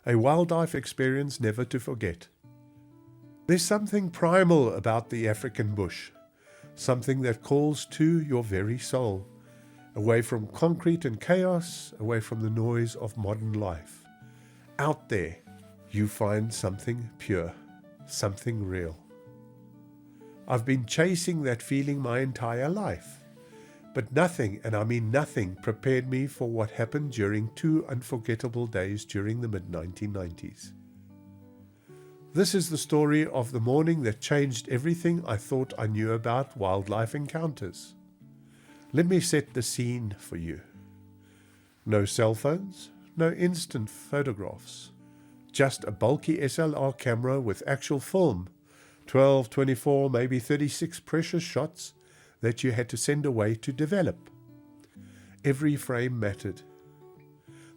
a wildlife experience never to forget. There's something primal about the African bush, something that calls to your very soul, away from concrete and chaos, away from the noise of modern life. Out there, you find something pure, something real. I've been chasing that feeling my entire life, but nothing, and I mean nothing, prepared me for what happened during 2 unforgettable days during the mid-1990s. This is the story of the morning that changed everything I thought I knew about wildlife encounters. Let me set the scene for you. No cell phones, no instant photographs, just a bulky SLR camera with actual film, 12, 24, maybe 36 precious shots that you had to send away to develop. Every frame mattered.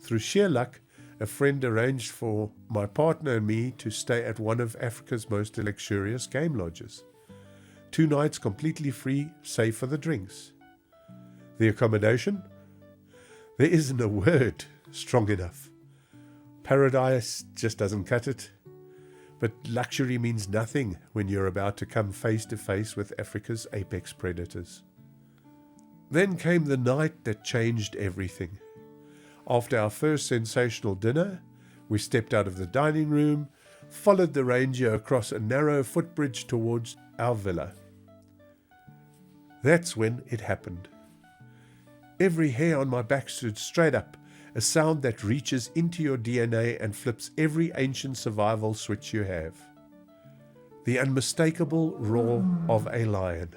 Through sheer luck, a friend arranged for my partner and me to stay at one of Africa's most luxurious game lodges. 2 nights completely free, save for the drinks. The accommodation? There isn't a word strong enough. Paradise just doesn't cut it. But luxury means nothing when you're about to come face to face with Africa's apex predators. Then came the night that changed everything. After our first sensational dinner, we stepped out of the dining room, followed the ranger across a narrow footbridge towards our villa. That's when it happened. Every hair on my back stood straight up, a sound that reaches into your DNA and flips every ancient survival switch you have. The unmistakable roar of a lion.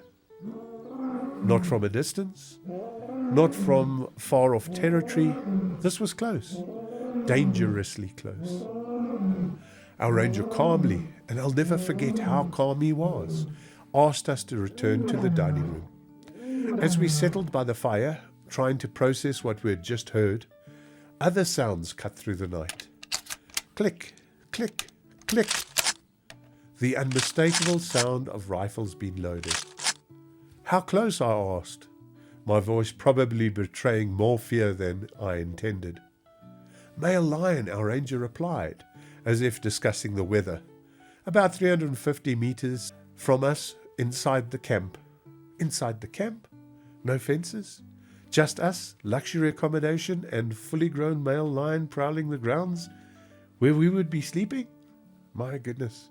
Not from a distance, not from far off territory. This was close, dangerously close. Our ranger calmly, and I'll never forget how calm he was, asked us to return to the dining room. As we settled by the fire, trying to process what we had just heard, other sounds cut through the night. Click, click, click. The unmistakable sound of rifles being loaded. How close, I asked, my voice probably betraying more fear than I intended. Male lion, our ranger replied, as if discussing the weather. About 350 meters from us, inside the camp. Inside the camp? No fences? Just us, luxury accommodation, and fully grown male lion prowling the grounds where we would be sleeping? My goodness.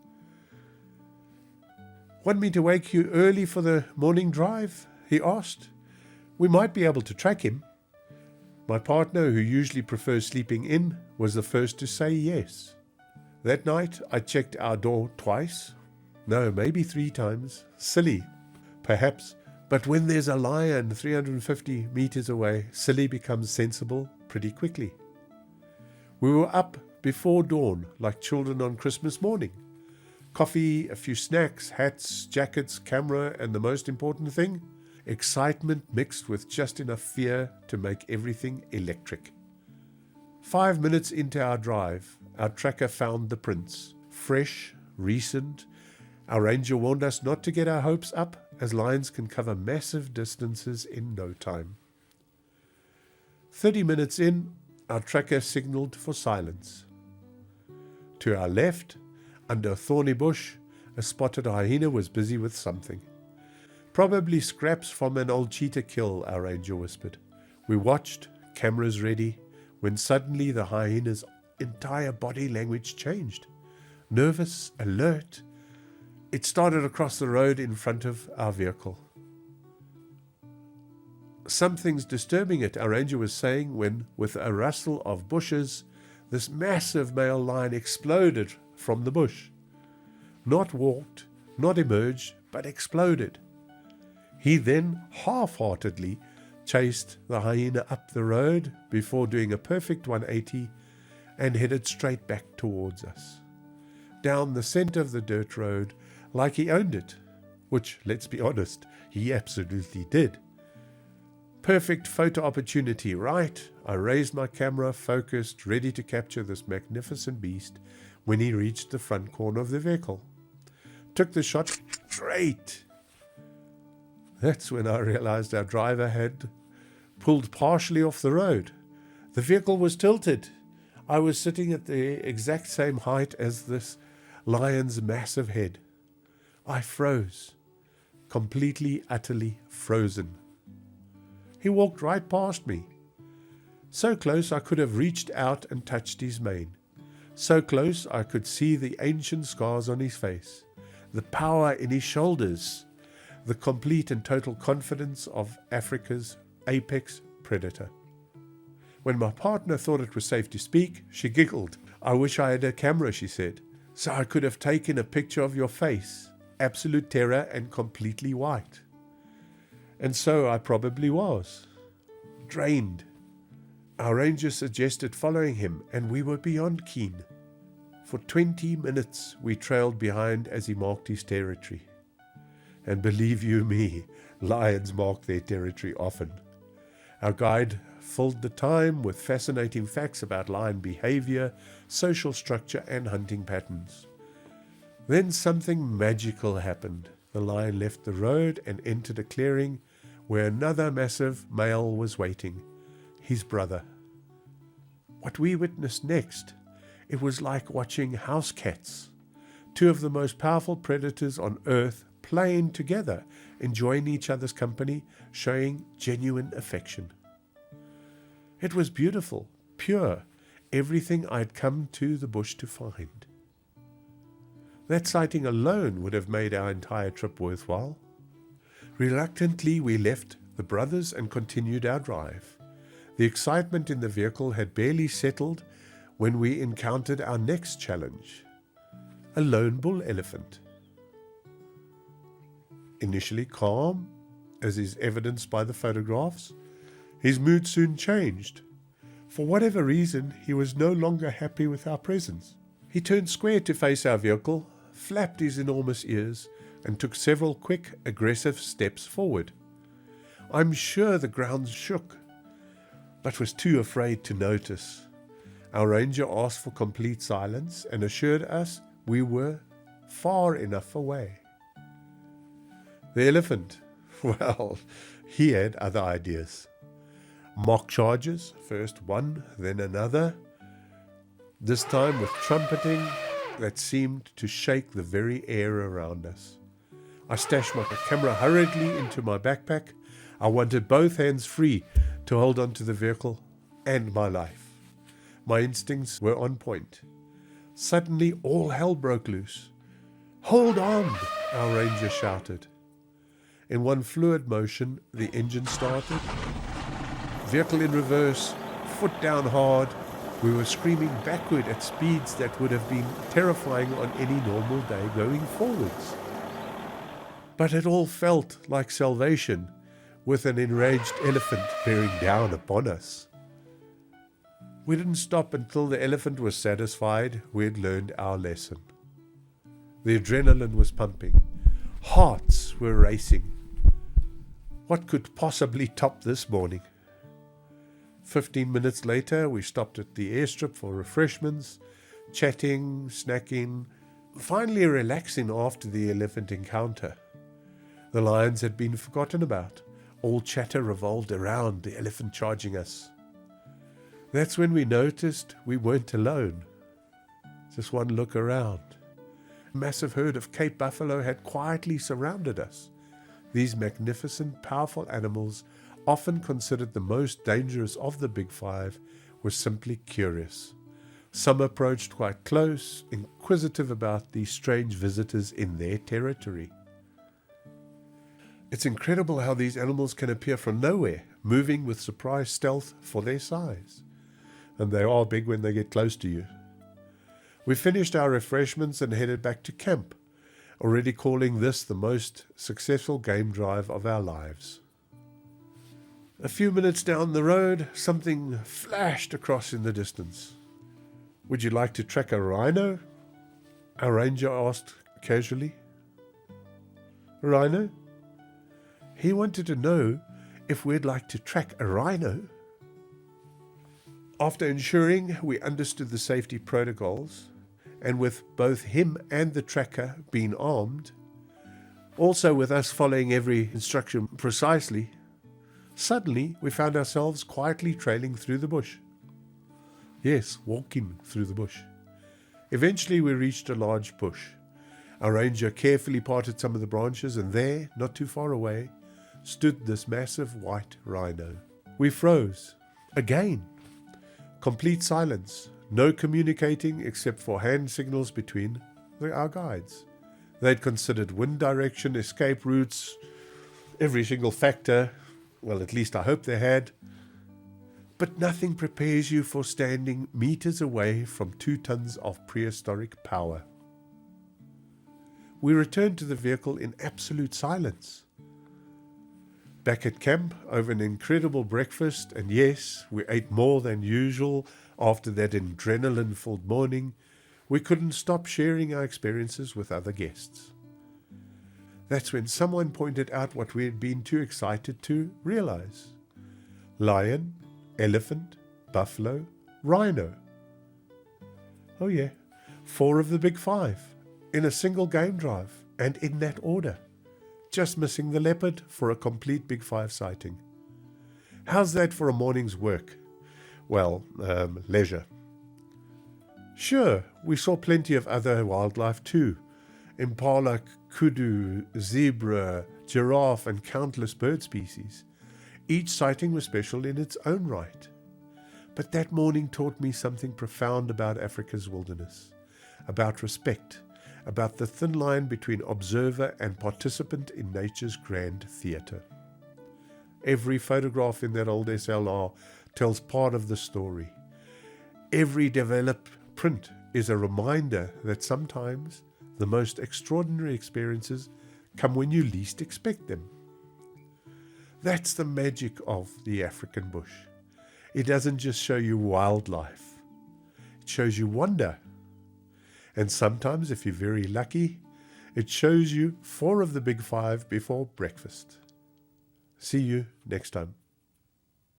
Want me to wake you early for the morning drive? He asked. We might be able to track him. My partner, who usually prefers sleeping in, was the first to say yes. That night, I checked our door twice. No, maybe 3 times. Silly, perhaps. But when there's a lion 350 meters away, silly becomes sensible pretty quickly. We were up before dawn, like children on Christmas morning. Coffee, a few snacks, hats, jackets, camera, and the most important thing, excitement mixed with just enough fear to make everything electric. 5 minutes into our drive, our tracker found the prints. Fresh, recent. Our ranger warned us not to get our hopes up, as lions can cover massive distances in no time. 30 minutes in, our tracker signaled for silence. To our left, under a thorny bush, a spotted hyena was busy with something. Probably scraps from an old cheetah kill, our ranger whispered. We watched, cameras ready, when suddenly the hyena's entire body language changed. Nervous, alert. It started across the road in front of our vehicle. Something's disturbing it, our ranger was saying, when, with a rustle of bushes, this massive male lion exploded from the bush. Not walked, not emerged, but exploded. He then half-heartedly chased the hyena up the road before doing a perfect 180 and headed straight back towards us. Down the center of the dirt road, like he owned it, which, let's be honest, he absolutely did. Perfect photo opportunity, right? I raised my camera, focused, ready to capture this magnificent beast when he reached the front corner of the vehicle. Took the shot straight. That's when I realized our driver had pulled partially off the road. The vehicle was tilted. I was sitting at the exact same height as this lion's massive head. I froze, completely, utterly frozen. He walked right past me. So close I could have reached out and touched his mane. So close I could see the ancient scars on his face, the power in his shoulders, the complete and total confidence of Africa's apex predator. When my partner thought it was safe to speak, she giggled. "I wish I had a camera," she said, "so I could have taken a picture of your face, absolute terror and completely white." And so I probably was. Drained. Our ranger suggested following him, and we were beyond keen. For 20 minutes we trailed behind as he marked his territory. And believe you me, lions mark their territory often. Our guide filled the time with fascinating facts about lion behavior, social structure, and hunting patterns. Then something magical happened. The lion left the road and entered a clearing where another massive male was waiting, his brother. What we witnessed next, it was like watching house cats, two of the most powerful predators on earth playing together, enjoying each other's company, showing genuine affection. It was beautiful, pure, everything I'd come to the bush to find. That sighting alone would have made our entire trip worthwhile. Reluctantly, we left the brothers and continued our drive. The excitement in the vehicle had barely settled when we encountered our next challenge, a lone bull elephant. Initially calm, as is evidenced by the photographs, his mood soon changed. For whatever reason, he was no longer happy with our presence. He turned square to face our vehicle, flapped his enormous ears, and took several quick, aggressive steps forward. I'm sure the ground shook, but was too afraid to notice. Our ranger asked for complete silence and assured us we were far enough away. The elephant, well, he had other ideas. Mock charges, first one, then another, this time with trumpeting that seemed to shake the very air around us. I stashed my camera hurriedly into my backpack. I wanted both hands free to hold on to the vehicle and my life. My instincts were on point. Suddenly all hell broke loose. "Hold on!" our ranger shouted. In one fluid motion, the engine started. Vehicle in reverse, foot down hard. We were screaming backward at speeds that would have been terrifying on any normal day going forwards. But it all felt like salvation, with an enraged elephant bearing down upon us. We didn't stop until the elephant was satisfied we had learned our lesson. The adrenaline was pumping. Hearts were racing. What could possibly top this morning? 15 minutes later, we stopped at the airstrip for refreshments, chatting, snacking, finally relaxing after the elephant encounter. The lions had been forgotten about. All chatter revolved around the elephant charging us. That's when we noticed we weren't alone. Just one look around. A massive herd of Cape buffalo had quietly surrounded us. These magnificent, powerful animals, often considered the most dangerous of the Big Five, were simply curious. Some approached quite close, inquisitive about these strange visitors in their territory. It's incredible how these animals can appear from nowhere, moving with surprise stealth for their size. And they are big when they get close to you. We finished our refreshments and headed back to camp, already calling this the most successful game drive of our lives. A few minutes down the road, something flashed across in the distance. "Would you like to track a rhino?" our ranger asked casually. "Rhino?" He wanted to know if we'd like to track a rhino. After ensuring we understood the safety protocols, and with both him and the tracker being armed, also with us following every instruction precisely, suddenly we found ourselves quietly trailing through the bush. Yes, walking through the bush. Eventually we reached a large bush. Our ranger carefully parted some of the branches, and there, not too far away, stood this massive white rhino. We froze. Again. Complete silence. No communicating except for hand signals between our guides. They'd considered wind direction, escape routes, every single factor. Well, at least I hope they had. But nothing prepares you for standing meters away from 2 tons of prehistoric power. We returned to the vehicle in absolute silence. Back at camp, over an incredible breakfast, and yes, we ate more than usual after that adrenaline-filled morning, we couldn't stop sharing our experiences with other guests. That's when someone pointed out what we had been too excited to realize. Lion, elephant, buffalo, rhino. Oh yeah, 4 of the big 5 in a single game drive, and in that order. Just missing the leopard for a complete big 5 sighting. How's that for a morning's work? Well, leisure. Sure, we saw plenty of other wildlife too. Impala, kudu, zebra, giraffe, and countless bird species. Each sighting was special in its own right. But that morning taught me something profound about Africa's wilderness, about respect, about the thin line between observer and participant in nature's grand theatre. Every photograph in that old SLR tells part of the story. Every developed print is a reminder that sometimes the most extraordinary experiences come when you least expect them. That's the magic of the African bush. It doesn't just show you wildlife. It shows you wonder. And sometimes, if you're very lucky, it shows you 4 of the big 5 before breakfast. See you next time.